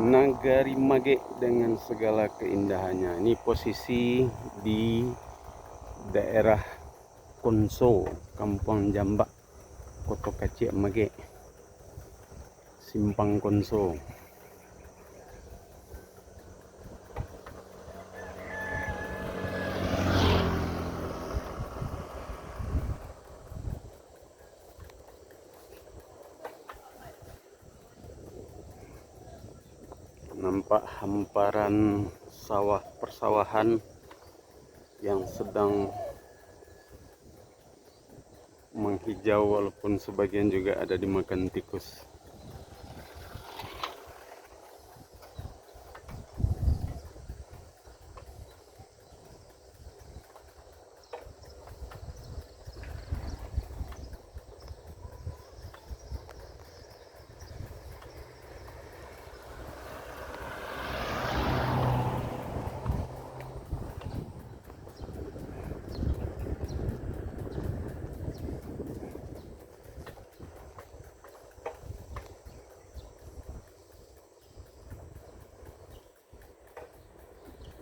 Nagari Mage dengan segala keindahannya. Ini posisi di daerah Konso, Kampung Jambak, Kota Kacik Mage, Simpang Konso. Nampak hamparan sawah persawahan yang sedang menghijau, walaupun sebagian juga ada dimakan tikus.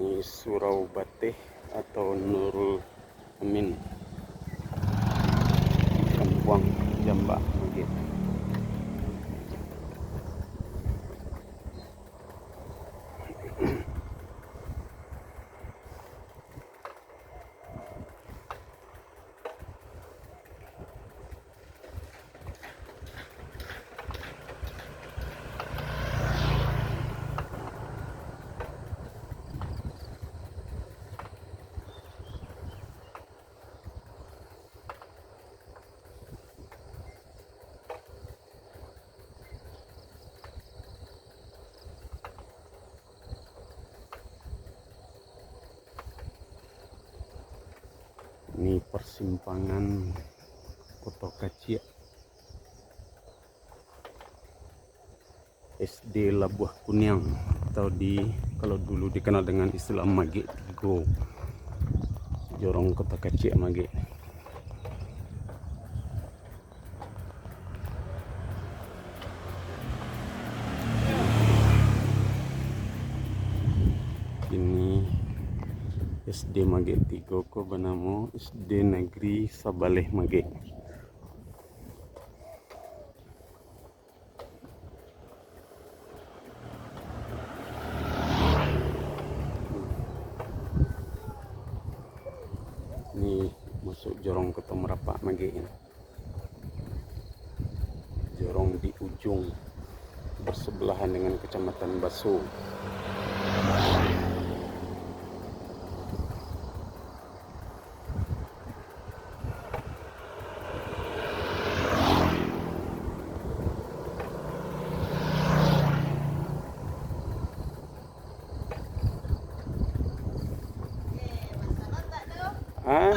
Ini Surau Bateh atau Nurul Amin, Kampung Jambak Mage. Ini persimpangan Kota Kacik, SD Labuh Kuniang, atau kalau dulu dikenal dengan istilah Mage Tigo, Jorong Kota Kacik Mage. Ini SD Mage Tigo ko bernama SD Negeri Sabaleh Mage. Ini masuk Jorong Kota Merapak Mage ini. Jorong di ujung bersebelahan dengan Kecamatan Baso. Ah,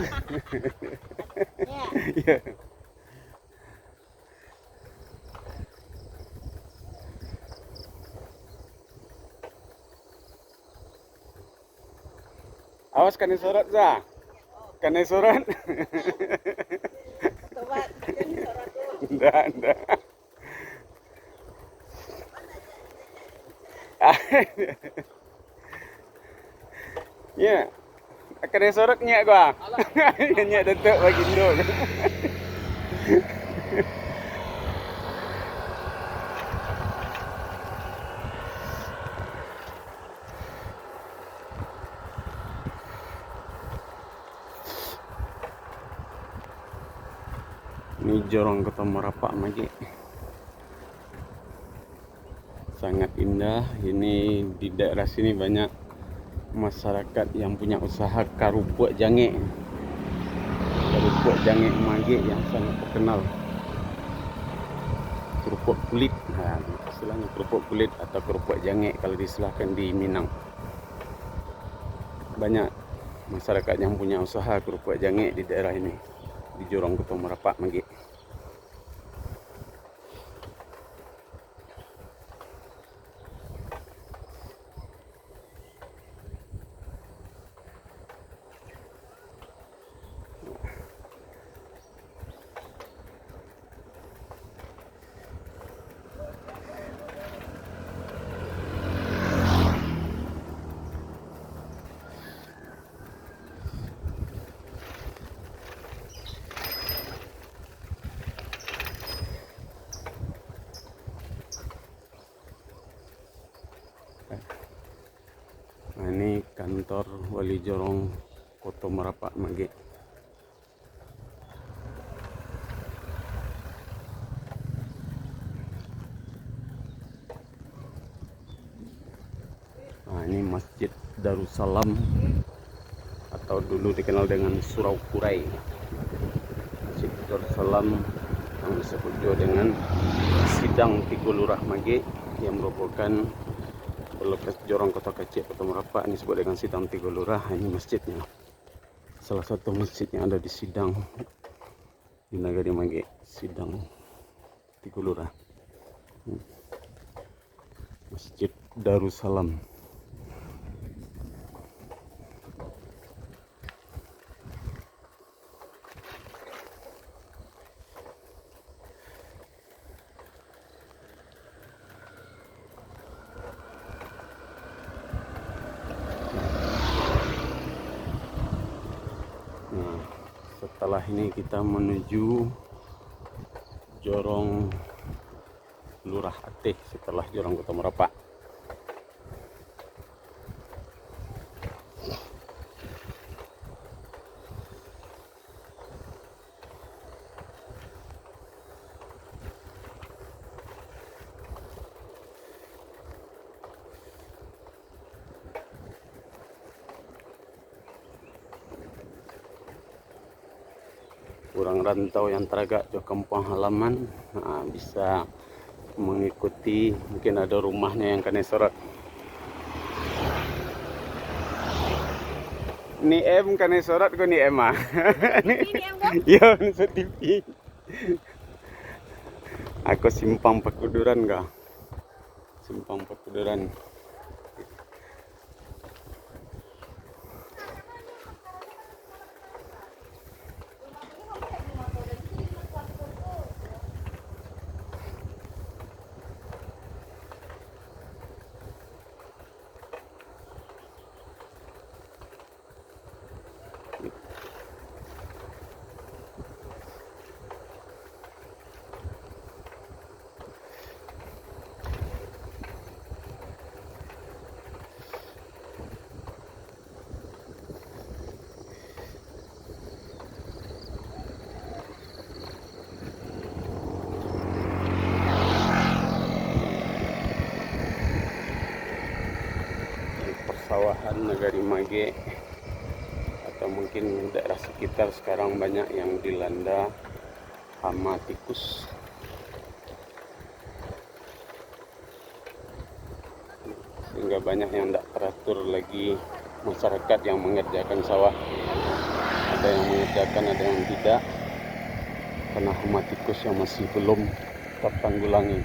ya. Awas kena sorot za. Kena sorot. Sobat, kan sorot tu. Enggak. Ya. Kena sorot nyak gua. Nyak datuk bagi nduk. Ini Jorong Kota Merapak Mage. Sangat indah. Ini di daerah sini banyak masyarakat yang punya usaha karupuk jangek. Kerupuk jangek Mage yang sangat terkenal. Kerupuk kulit. Nah, istilahnya kerupuk kulit atau kerupuk jangek kalau diistilahkan di Minang. Banyak masyarakat yang punya usaha kerupuk jangek di daerah ini, di Jorong Kota Merapak Mage. Wali Jorong Kota Merapak Mage. Nah, ini Masjid Darussalam atau dulu dikenal dengan Surau Kurai. Masjid Darussalam yang disebut juga dengan Sidang Tigo Lurah Mage, yang merupakan lokasi Jorong Kota Kecil Kota Merapak. Ini disebut dengan Sidang Tigo Lurah. Ini masjidnya, salah satu masjid yang ada di Sidang di Nagari Mage, Sidang Tigo Lurah. Masjid Darussalam. Nah, setelah ini kita menuju Jorong Lurah Ateh setelah Jorong Kota Merapak. Kurang rantau yang teragak ke kampung halaman, nah, bisa mengikuti, mungkin ada rumahnya yang kena sorot. Ni M kena sorot ko ni M ah. Ini yang gua. Yo, sa TV. Aku simpang Pakuduran ka. Simpang Pakuduran. Persawahan Nagari Mage atau mungkin daerah sekitar sekarang banyak yang dilanda hama tikus. Sehingga banyak yang tidak teratur lagi masyarakat yang mengerjakan sawah. Ada yang mengerjakan, ada yang tidak, karena hama tikus yang masih belum tertanggulangi.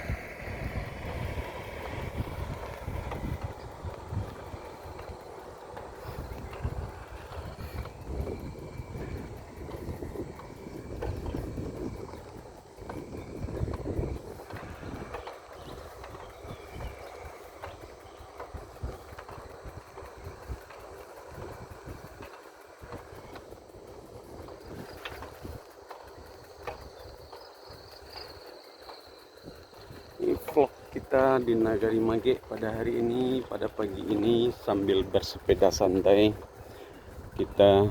Vlog kita di Nagari Mage pada hari ini, pada pagi ini, sambil bersepeda santai kita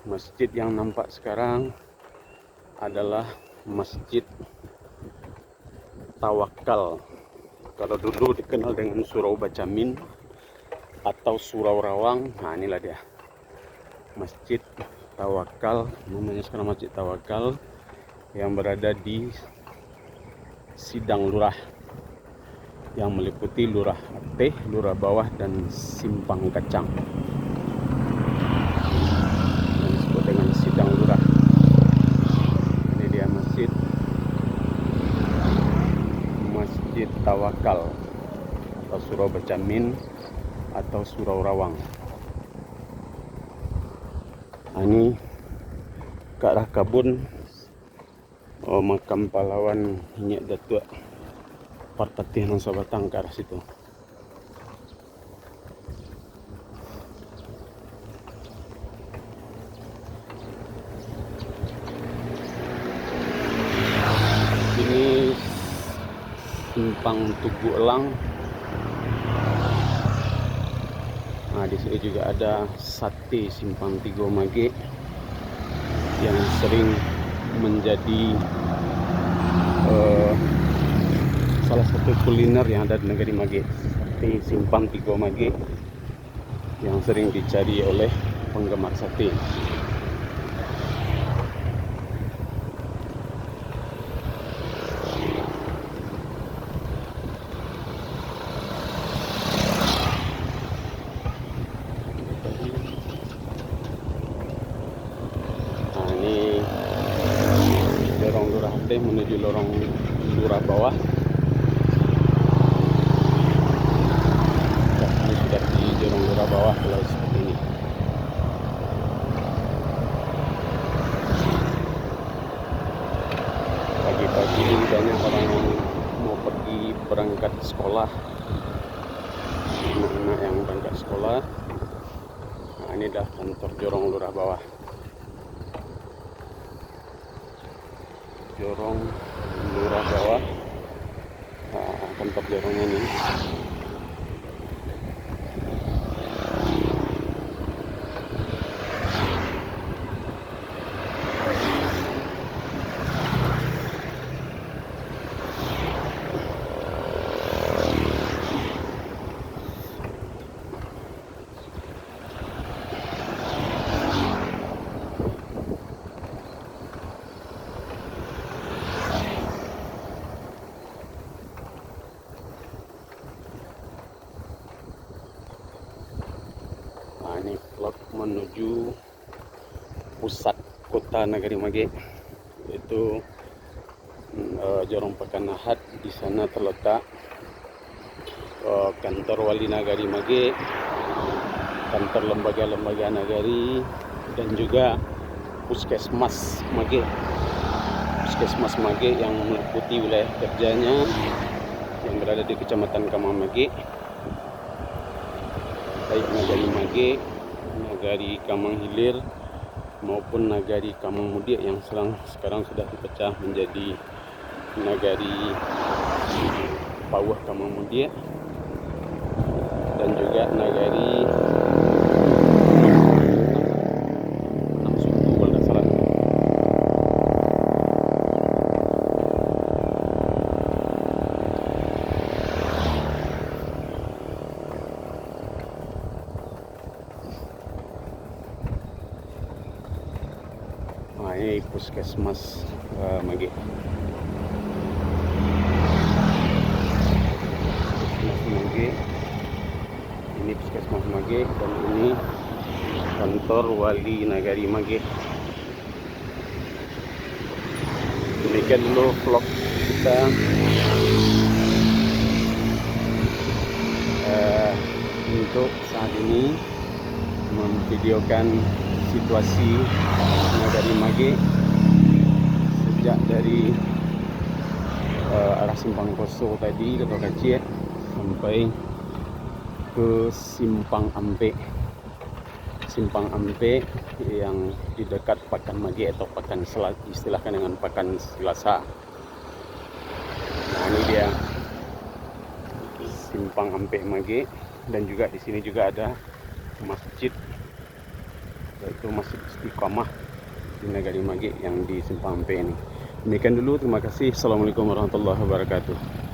masjid yang nampak sekarang adalah Masjid Tawakal. Kalau dulu dikenal dengan Surau Bacamin atau Surau Rawang, nah inilah dia Masjid Tawakal, namanya sekarang Masjid Tawakal, yang berada di Sidang Lurah, yang meliputi Lurah Ateh, Lurah Bawah, dan Simpang Kacang, yang disebut dengan Sidang Lurah. Ini dia Masjid Tawakal atau Surau Bacamin atau Surau Rawang. Nah, ini ke arah Kabun, makam pahlawan Hinyak Datuk Parpatih Nong Sabatang, ke arah situ. Simpang Tugu Elang. Nah, di sini juga ada sate Simpang 3 Magek yang sering menjadi salah satu kuliner yang ada di negeri Magek. Sate Simpang 3 Magek yang sering dicari oleh penggemar sate. Nah, ini lorong Lurah Teh menuju lorong Lurah Bawah. Ini sudah di lorong Lurah Bawah kalau seperti ini. Pagi-pagi banyak orang yang mau pergi berangkat sekolah, anak-anak yang berangkat sekolah. Nah, ini dah kantor Jorong Lurah Bawah. Jorong Lurah Bawah. Nah, kantor jorongnya ini. Nah, ini vlog menuju pusat kota negeri Magek, yaitu Jorong Pekan Ahad. Di sana terletak kantor Wali Nagari Magek, kantor lembaga-lembaga nagari, dan juga Puskesmas Magek. Puskesmas Magek yang meliputi wilayah kerjanya yang berada di Kecamatan Kamang Magek, baik Nagari Magek, Nagari Kamang Hilir maupun Nagari Kamang Mudiak yang sekarang sudah dipecah menjadi Nagari Pawah Kamang Mudiak dan juga Nagari enam suku kalau tidak salah. Nah, ini Puskesmas Magek. Puskesmas Magek. Ini Puskesmas Magek dan ini kantor Wali Nagari Magek. Demikian dulu vlog kita untuk saat ini, memvideokan situasi Nagari Magek sejak dari arah Simpang Koso tadi atau Kacir sampai ke Simpang Ampe. Simpang Ampe yang di dekat Pakan Magek atau Pakan Selasa, istilahkan dengan Pakan Selasa. Nah, ini dia Simpang Ampe Magek, dan juga di sini juga ada masjid, yaitu Masjid Istiqomah di Nagari Magek yang di Simpang Ampe ini. Demikian dulu, terima kasih. Assalamualaikum warahmatullahi wabarakatuh.